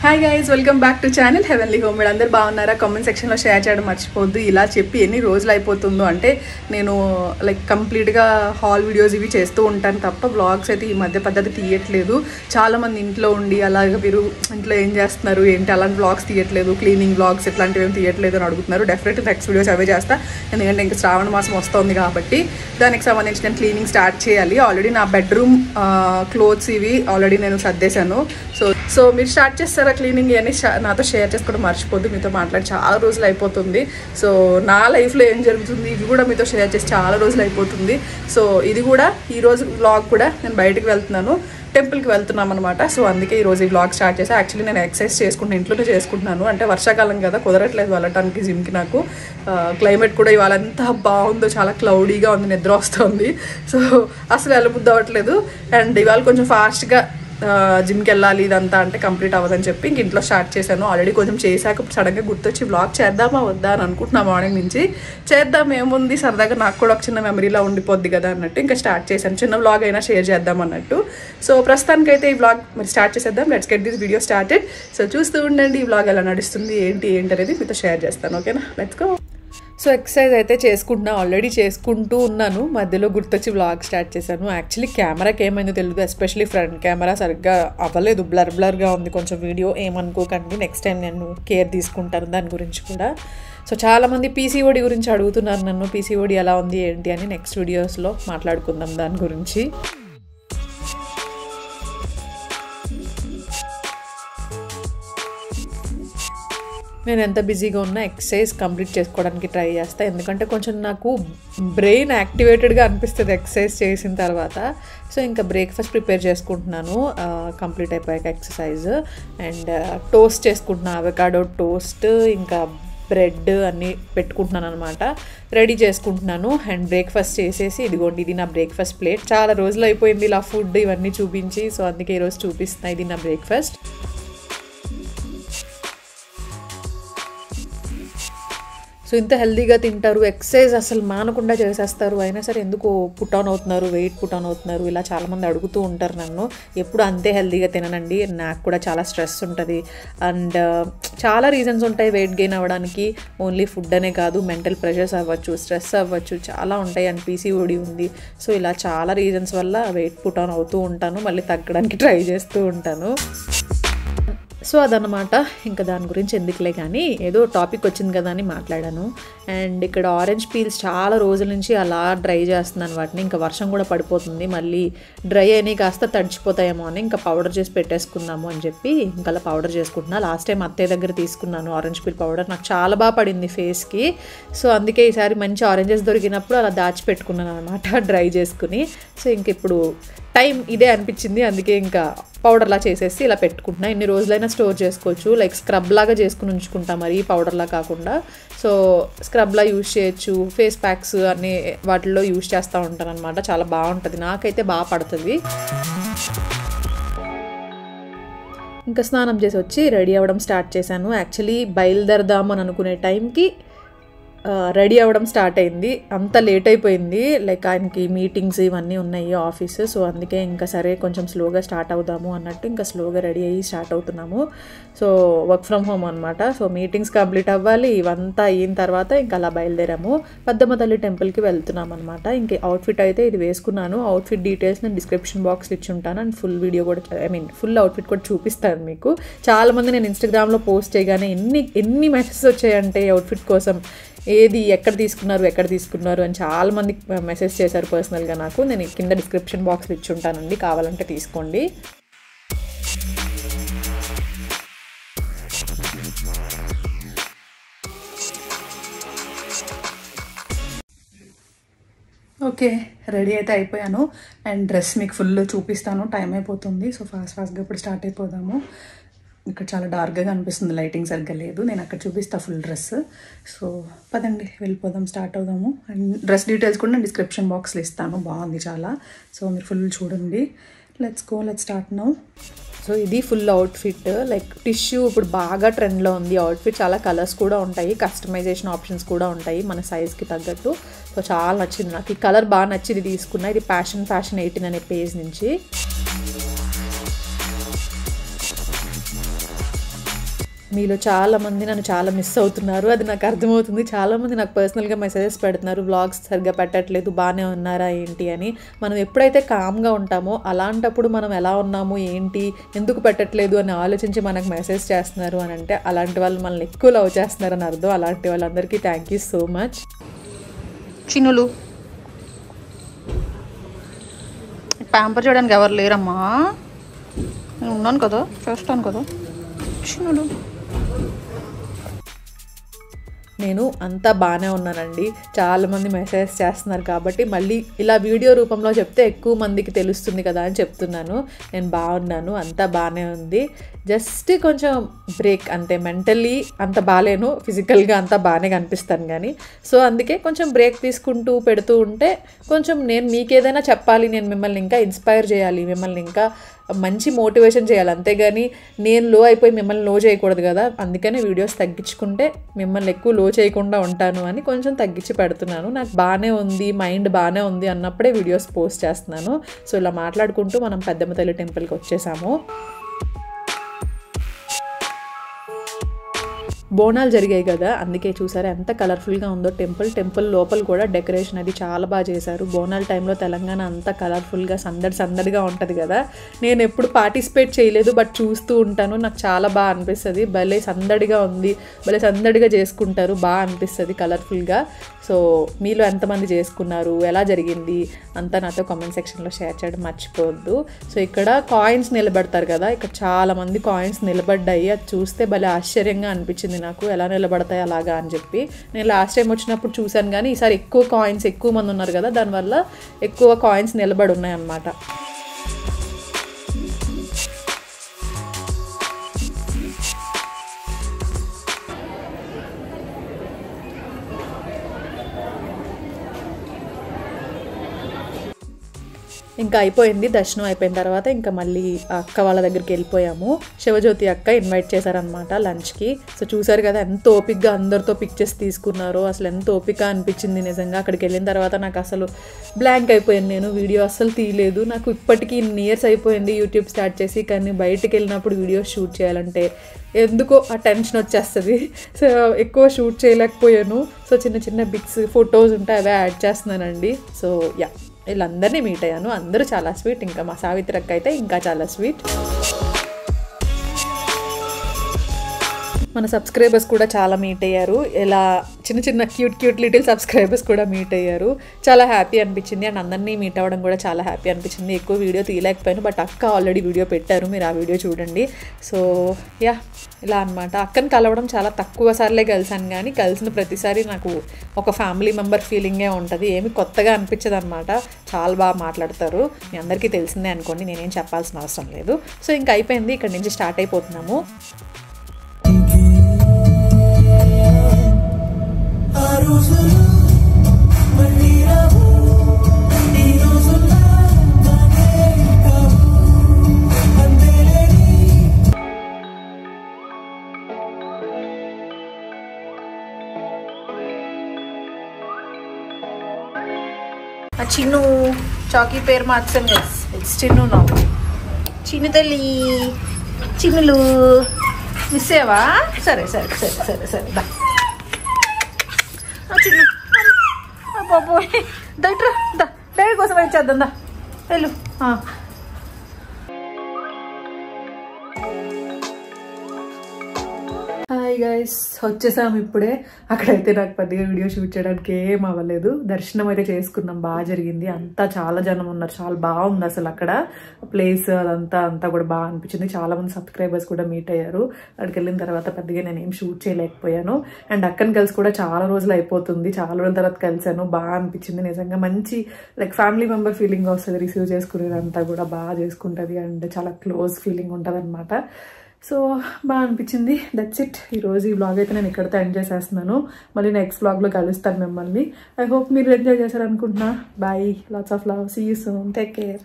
Hi guys, welcome back to channel heavenly home made. అందరు బాగున్నారా? Comment సెక్షన్లో share చేయడం మర్చిపోద్దు. ఇలా చెప్పి ఎన్ని రోజులు అయిపోతుందో అంటే నేను కంప్లీట్గా హాల్ వీడియోస్ ఇవి చేస్తూ ఉంటాను తప్ప వ్లాగ్స్ అయితే ఈ మధ్య పద్ధతి తీయట్లేదు. చాలామంది ఇంట్లో ఉండి అలాగే మీరు ఇంట్లో ఏం చేస్తున్నారు ఏంటి అలాంటి వ్లాగ్స్ తీయట్లేదు, క్లీనింగ్ వ్లాగ్స్ ఇట్లాంటివి ఏం తీయట్లేదు అని అడుగుతున్నారు. డెఫినెట్గా నెక్స్ట్ వీడియోస్ అవే చేస్తా, ఎందుకంటే ఇంకా శ్రావణ మాసం వస్తుంది కాబట్టి దానికి సంబంధించి నేను క్లీనింగ్ స్టార్ట్ చేయాలి. ఆల్రెడీ నా బెడ్రూమ్ క్లోత్స్ ఇవి ఆల్రెడీ నేను సర్దేశాను. సో మీరు స్టార్ట్ చేస్తారా క్లీనింగ్ అని నాతో షేర్ చేసుకోవడం మర్చిపోద్దు. మీతో మాట్లాడి చాలా రోజులు అయిపోతుంది. సో నా లైఫ్లో ఏం జరుగుతుంది ఇవి కూడా మీతో షేర్ చేసి చాలా రోజులు అయిపోతుంది. సో ఇది కూడా ఈరోజు వ్లాగ్ కూడా నేను బయటకు వెళ్తున్నాను, టెంపుల్కి వెళ్తున్నాం అనమాట. సో అందుకే ఈరోజు ఈ వ్లాగ్ స్టార్ట్ చేసి యాక్చువల్లీ నేను ఎక్సర్సైజ్ చేసుకుంటున్నాను, ఇంట్లోనే చేసుకుంటున్నాను. అంటే వర్షాకాలం కదా కుదరట్లేదు వెళ్ళటానికి జిమ్కి. నాకు క్లైమేట్ కూడా ఇవాళ ఎంత బాగుందో, చాలా క్లౌడీగా ఉంది, నిద్ర వస్తుంది. సో అసలు వెళ్ళబుద్ధి అవ్వట్లేదు. అండ్ ఇవాళ కొంచెం ఫాస్ట్గా జిమ్కి వెళ్ళాలి ఇదంతా అంటే కంప్లీట్ అవ్వదని చెప్పి ఇంక ఇంట్లో స్టార్ట్ చేశాను. ఆల్రెడీ కొంచెం చేశాక సడన్గా గుర్తొచ్చి వ్లాగ్ చేద్దామా వద్దా అని అనుకుంటున్నాను. మార్నింగ్ నుంచి చేద్దాం ఏముంది, సరదాగా నాకు కూడా ఒక చిన్న మెమరీలా ఉండిపోద్ది కదా అన్నట్టు ఇంకా స్టార్ట్ చేశాను. చిన్న వ్లాగ్ అయినా షేర్ చేద్దాం అన్నట్టు. సో ప్రస్తుతానికైతే ఈ వ్లాగ్ మరి స్టార్ట్ చేసేద్దాం. Let's get this video started. So చూస్తూ ఉండండి ఈ వ్లాగ్ ఎలా నడుస్తుంది ఏంటి అనేది మీతో షేర్ చేస్తాను. ఓకేనా, లెట్స్ గో. సో ఎక్సర్సైజ్ అయితే ఆల్రెడీ చేసుకుంటూ ఉన్నాను, మధ్యలో గుర్తొచ్చి వ్లాగ్ స్టార్ట్ చేశాను. యాక్చువల్లీ కెమెరాకి ఏమైందో తెలియదు, ఎస్పెషల్లీ ఫ్రంట్ కెమెరా సరిగ్గా అవ్వలేదు, బ్లర్గా ఉంది కొంచెం. వీడియో ఏమనుకోకండి, నెక్స్ట్ టైం నేను కేర్ తీసుకుంటాను దాని గురించి కూడా. సో చాలామంది పీసీఓడి గురించి అడుగుతున్నారు నన్ను, పీసీఓడి ఎలా ఉంది ఏంటి అని. నెక్స్ట్ వీడియోస్లో మాట్లాడుకుందాం దాని గురించి. నేను ఎంత బిజీగా ఉన్నా ఎక్సర్సైజ్ కంప్లీట్ చేసుకోవడానికి ట్రై చేస్తాను, ఎందుకంటే కొంచెం నాకు బ్రెయిన్ యాక్టివేటెడ్గా అనిపిస్తుంది ఎక్సర్సైజ్ చేసిన తర్వాత. సో ఇంకా బ్రేక్ఫాస్ట్ ప్రిపేర్ చేసుకుంటున్నాను కంప్లీట్ అయిపోయాక ఎక్సర్సైజ్. అండ్ టోస్ట్ చేసుకుంటున్నాను, అవకాడో టోస్ట్, ఇంకా బ్రెడ్ అన్నీ పెట్టుకుంటున్నాను అనమాట, రెడీ చేసుకుంటున్నాను. అండ్ బ్రేక్ఫాస్ట్ చేసేసి ఇదిగోండి, ఇది నా బ్రేక్ఫాస్ట్ ప్లేట్. చాలా రోజులు అయిపోయింది ఇలా ఫుడ్ ఇవన్నీ చూపించి, సో అందుకే ఈరోజు చూపిస్తున్నా. ఇది నా బ్రేక్ఫాస్ట్. సో ఇంత హెల్తీగా తింటారు, ఎక్సర్సైజ్ అసలు మానకుండా చేసేస్తారు, అయినా సరే ఎందుకు పుట్ ఆన్ అవుతున్నారు, వెయిట్ పుట్ ఆన్ అవుతున్నారు, ఇలా చాలామంది అడుగుతూ ఉంటారు నన్ను. ఎప్పుడు అంతే హెల్తీగా తిననండి, నాకు కూడా చాలా స్ట్రెస్ ఉంటుంది. అండ్ చాలా రీజన్స్ ఉంటాయి వెయిట్ గెయిన్ అవ్వడానికి. ఓన్లీ ఫుడ్ అనే కాదు, మెంటల్ ప్రెషర్స్ అవ్వచ్చు, స్ట్రెస్ అవ్వచ్చు, చాలా ఉంటాయి. అండ్ పీసీఓడి ఉంది. సో ఇలా చాలా రీజన్స్ వల్ల వెయిట్ పుట్ ఆన్ అవుతూ ఉంటాను, మళ్ళీ తగ్గడానికి ట్రై చేస్తూ ఉంటాను. సో అదనమాట, ఇంకా దాని గురించి ఎందుకులే కానీ ఏదో టాపిక్ వచ్చింది కదా అని మాట్లాడాను. అండ్ ఇక్కడ ఆరెంజ్ పీల్స్ చాలా రోజుల నుంచి అలా డ్రై చేస్తున్నాను వాటిని. ఇంకా వర్షం కూడా పడిపోతుంది, మళ్ళీ డ్రై అయినాయి కాస్త తడిచిపోతాయేమో అని ఇంకా పౌడర్ చేసి పెట్టేసుకుందాము అని చెప్పి ఇంకా అలా పౌడర్ చేసుకుంటున్నా. లాస్ట్ టైం అత్తయ్య దగ్గర తీసుకున్నాను ఆరెంజ్ పీల్ పౌడర్, నాకు చాలా బాగా పడింది ఫేస్కి. సో అందుకే ఈసారి మంచి ఆరెంజెస్ దొరికినప్పుడు అలా దాచిపెట్టుకున్నాను అనమాట డ్రై చేసుకుని. సో ఇంక ఇప్పుడు టైం ఇదే అనిపించింది, అందుకే ఇంకా పౌడర్లా చేసేసి ఇలా పెట్టుకుంటున్నా. ఎన్ని రోజులైనా స్టోర్ చేసుకోవచ్చు, లైక్ స్క్రబ్ లాగా చేసుకుని ఉంచుకుంటా, మరి పౌడర్లా కాకుండా. సో స్క్రబ్లా యూజ్ చేయొచ్చు, ఫేస్ ప్యాక్స్ అన్ని వాటిల్లో యూజ్ చేస్తూ ఉంటాను అనమాట. చాలా బాగుంటుంది, నాకైతే బాగా పడుతుంది. ఇంకా స్నానం చేసి వచ్చి రెడీ అవ్వడం స్టార్ట్ చేశాను. యాక్చువల్లీ బయలుదేరదాం అని అనుకునే టైంకి రెడీ అవ్వడం స్టార్ట్ అయింది, అంత లేట్ అయిపోయింది. లైక్ ఆయనకి మీటింగ్స్ ఇవన్నీ ఉన్నాయి ఆఫీస్. సో అందుకే ఇంకా సరే కొంచెం స్లోగా స్టార్ట్ అవుదాము అన్నట్టు ఇంకా స్లోగా రెడీ అయ్యి స్టార్ట్ అవుతున్నాము. సో వర్క్ ఫ్రమ్ హోమ్ అనమాట. సో మీటింగ్స్ కంప్లీట్ అవ్వాలి, ఇవంతా అయిన తర్వాత ఇంకా అలా బయలుదేరాము. పెద్దమ్మ తల్లి టెంపుల్కి వెళ్తున్నాం అనమాట. ఇంక అవుట్ఫిట్ అయితే ఇది వేసుకున్నాను. అవుట్ఫిట్ డీటెయిల్స్ నేను డిస్క్రిప్షన్ బాక్స్లో ఇచ్చి ఉంటాను. అండ్ ఫుల్ వీడియో కూడా ఫుల్ అవుట్ఫిట్ కూడా చూపిస్తాను మీకు. చాలామంది నేను ఇన్స్టాగ్రామ్లో పోస్ట్ చేయగానే ఎన్ని మెసేజెస్ వచ్చాయంటే అవుట్ఫిట్ కోసం, ఏది ఎక్కడ తీసుకున్నారు అని చాలామంది మెసేజ్ చేశారు పర్సనల్గా నాకు. నేను కింద డిస్క్రిప్షన్ బాక్స్లో ఇచ్చి ఉంటానండి, కావాలంటే తీసుకోండి. ఓకే, రెడీ అయితే అయిపోయాను. అండ్ డ్రెస్ మీకు ఫుల్ చూపిస్తాను, టైం అయిపోతుంది. సో ఫాస్ట్గా ఇప్పుడు స్టార్ట్ అయిపోదాము. ఇక్కడ చాలా డార్క్గా అనిపిస్తుంది, లైటింగ్ సరిగ్గా లేదు. నేను అక్కడ చూపిస్తాను ఫుల్ డ్రెస్. సో పదండి వెళ్ళిపోదాం, స్టార్ట్ అవుదాము. అండ్ డ్రెస్ డీటెయిల్స్ కూడా నేను డిస్క్రిప్షన్ బాక్స్లో ఇస్తాను, బాగుంది చాలా. సో మీరు ఫుల్ చూడండి. Let's start now. సో ఇది ఫుల్ అవుట్ఫిట్, లైక్ టిష్యూ ఇప్పుడు బాగా ట్రెండ్లో ఉంది. అవుట్ఫిట్ చాలా కలర్స్ కూడా ఉంటాయి, కస్టమైజేషన్ ఆప్షన్స్ కూడా ఉంటాయి మన సైజ్కి తగ్గట్టు. సో చాలా నచ్చింది నాకు, ఈ కలర్ బాగా నచ్చింది తీసుకున్నా. ఇది ఫ్యాషన్ 18 అనే పేజ్ నుంచి. మీలో చాలామంది నన్ను చాలా మిస్ అవుతున్నారు, అది నాకు అర్థమవుతుంది. చాలామంది నాకు పర్సనల్గా మెసేజెస్ పెడుతున్నారు, వ్లాగ్స్ సరిగ్గా పెట్టట్లేదు, బాగానే ఉన్నారా ఏంటి అని. మనం ఎప్పుడైతే కామ్గా ఉంటామో అలాంటప్పుడు మనం ఎలా ఉన్నాము ఏంటి, ఎందుకు పెట్టట్లేదు అని ఆలోచించి మనకు మెసేజ్ చేస్తున్నారు అని అంటే అలాంటి వాళ్ళు మనల్ని ఎక్కువ లవ్ చేస్తున్నారని అర్థం. అలాంటి వాళ్ళందరికీ థ్యాంక్ యూ సో మచ్. చిన్నులు ప్యాంపర్ చేయడానికి ఎవరు లేరమ్మా, నేను ఉన్నాను కదా, చేస్తాను కదా. చిన్నులు నేను అంతా బాగానే ఉన్నానండి. చాలామంది మెసేజ్ చేస్తున్నారు కాబట్టి మళ్ళీ ఇలా వీడియో రూపంలో చెప్తే ఎక్కువ మందికి తెలుస్తుంది కదా అని చెప్తున్నాను. నేను బాగున్నాను, అంతా బాగానే ఉంది. జస్ట్ కొంచెం బ్రేక్ అంతే. మెంటల్లీ అంత బాగాలేను, ఫిజికల్గా అంతా బాగానే కనిపిస్తాను కానీ. సో అందుకే కొంచెం బ్రేక్ తీసుకుంటూ పెడుతూ ఉంటే కొంచెం నేను మీకు ఏదైనా చెప్పాలి, నేను మిమ్మల్ని ఇంకా ఇన్స్పైర్ చేయాలి, మిమ్మల్ని ఇంకా మంచి మోటివేషన్ చేయాలి. అంతేగాని నేను లో అయిపోయి మిమ్మల్ని లో చేయకూడదు కదా. అందుకనే వీడియోస్ తగ్గించుకుంటే మిమ్మల్ని ఎక్కువ లో చేయకుండా ఉంటాను అని కొంచెం తగ్గించి పెడుతున్నాను. నాకు బాగానే ఉంది, మైండ్ బాగానే ఉంది అన్నప్పుడే వీడియోస్ పోస్ట్ చేస్తున్నాను. సో ఇలా మాట్లాడుకుంటూ మనం పెద్దమ్మ తల్లి టెంపుల్కి వచ్చేసాము. బోనాలు జరిగాయి కదా, అందుకే చూసారా ఎంత కలర్ఫుల్గా ఉందో టెంపుల్ లోపల కూడా డెకరేషన్ అది చాలా బాగా చేశారు. బోనాల టైంలో తెలంగాణ అంతా కలర్ఫుల్గా సందడిగా ఉంటుంది కదా. నేను ఎప్పుడు పార్టిసిపేట్ చేయలేదు, బట్ చూస్తూ ఉంటాను, నాకు చాలా బాగా అనిపిస్తుంది. భలే సందడిగా ఉంది, భలే సందడిగా చేసుకుంటారు, బాగా అనిపిస్తుంది కలర్ఫుల్గా. సో మీలో ఎంతమంది చేసుకున్నారు, ఎలా జరిగింది అంతా నాతో కామెంట్ సెక్షన్లో షేర్ చేయడం మర్చిపోవద్దు. సో ఇక్కడ కాయిన్స్ నిలబెడతారు కదా, ఇక్కడ చాలామంది కాయిన్స్ నిలబడ్డాయి. అది చూస్తే భలే ఆశ్చర్యంగా అనిపించింది నాకు, ఎలా నిలబడతాయి అలాగా అని చెప్పి. నేను లాస్ట్ టైం వచ్చినప్పుడు చూశాను కానీ ఈసారి ఎక్కువ కాయిన్స్, ఎక్కువ మంది ఉన్నారు కదా, దానివల్ల ఎక్కువ కాయిన్స్ నిలబడి ఉన్నాయి అన్నమాట. ఇంకా అయిపోయింది దర్శనం అయిపోయిన తర్వాత ఇంకా మళ్ళీ అక్క వాళ్ళ దగ్గరికి వెళ్ళిపోయాము. శివజ్యోతి అక్క ఇన్వైట్ చేశారనమాట లంచ్కి. సో చూసారు కదా ఎంత ఓపిక్గా అందరితో పిక్చర్స్ తీసుకున్నారో, అసలు ఎంత ఓపిక అనిపించింది నిజంగా. అక్కడికి వెళ్ళిన తర్వాత నాకు అసలు బ్లాంక్ అయిపోయాను, నేను వీడియో అస్సలు తీయలేదు. నాకు ఇప్పటికీ ఇన్ని ఇయర్స్ అయిపోయింది యూట్యూబ్ స్టార్ట్ చేసి, కానీ బయటికి వెళ్ళినప్పుడు వీడియోస్ షూట్ చేయాలంటే ఎందుకో ఆ టెన్షన్ వచ్చేస్తుంది. సో ఎక్కువ షూట్ చేయలేకపోయాను. సో చిన్న బిట్స్ ఫొటోస్ ఉంటాయి అవే యాడ్ చేస్తున్నానండి. సో యా, వీళ్ళందరినీ మీట్ అయ్యాను, అందరూ చాలా స్వీట్. ఇంకా మా సావిత్రి అక్క అయితే ఇంకా చాలా స్వీట్. మన సబ్స్క్రైబర్స్ కూడా చాలా మీట్ అయ్యారు, ఇలా చిన్న క్యూట్ లిటిల్ సబ్స్క్రైబర్స్ కూడా మీట్ అయ్యారు. చాలా హ్యాపీ అనిపించింది. అండ్ అందరినీ మీట్ అవ్వడం కూడా చాలా హ్యాపీ అనిపించింది. ఎక్కువ వీడియో తీయలేకపోయాను, బట్ అక్క ఆల్రెడీ వీడియో పెట్టారు, మీరు ఆ వీడియో చూడండి. సో యా, ఇలా అనమాట. అక్కని కలవడం చాలా తక్కువ సార్లే కలిసాను, కానీ కలిసిన ప్రతిసారి నాకు ఒక ఫ్యామిలీ మెంబర్ ఫీలింగే ఉంటుంది, ఏమి కొత్తగా అనిపించదు అనమాట. చాలా బాగా మాట్లాడతారు, మీ అందరికీ తెలిసిందే అనుకోండి, నేనేం చెప్పాల్సిన అవసరం లేదు. సో ఇంకా అయిపోయింది, ఇక్కడ నుంచి స్టార్ట్ అయిపోతున్నాము. చిన్ను చాకీ పేరు మార్చాను, ఇట్స్ చిన్ను నా. చిన్ను తల్లి, చిన్నులు మిస్ అయ్యావా? సరే దా చిన్ను బాబోయ్, డాక్టర్ దా డాడీ కోసం ఇచ్చేద్దాం, దా వెళ్ళు. హాయ్ గైస్, వచ్చేసాము ఇప్పుడే. అక్కడైతే నాకు పెద్దగా వీడియో షూట్ చేయడానికి ఏం అవ్వలేదు. దర్శనం అయితే చేసుకున్నాం, బాగా జరిగింది. అంతా చాలా జనం ఉన్నారు, చాలా బాగుంది అసలు అక్కడ ప్లేస్, అంతా కూడా బాగా అనిపించింది. చాలా మంది సబ్స్క్రైబర్స్ కూడా మీట్ అయ్యారు. అక్కడికి వెళ్ళిన తర్వాత పెద్దగా నేను ఏం షూట్ చేయలేకపోయాను. అండ్ అక్కని కలిసి కూడా చాలా రోజులు అయిపోతుంది, చాలా రోజుల తర్వాత కలిసాను, బాగా అనిపించింది నిజంగా. మంచి లైక్ ఫ్యామిలీ మెంబర్ ఫీలింగ్ వస్తుంది, రిసీవ్ చేసుకునేదంతా కూడా బాగా చేసుకుంటుంది అండ్ చాలా క్లోజ్ ఫీలింగ్ ఉంటుంది అనమాట. సో బాగా అనిపించింది. That's it. ఈరోజు ఈ వ్లాగ్ అయితే నేను ఇక్కడితో ఎంజాయ్ చేస్తున్నాను. మళ్ళీ నెక్స్ట్ వ్లాగ్లో కలుస్తాను మిమ్మల్ని. ఐ హోప్ మీరు ఎంజాయ్ చేశారనుకుంటున్నా. Bye, lots of love, see you soon, take care.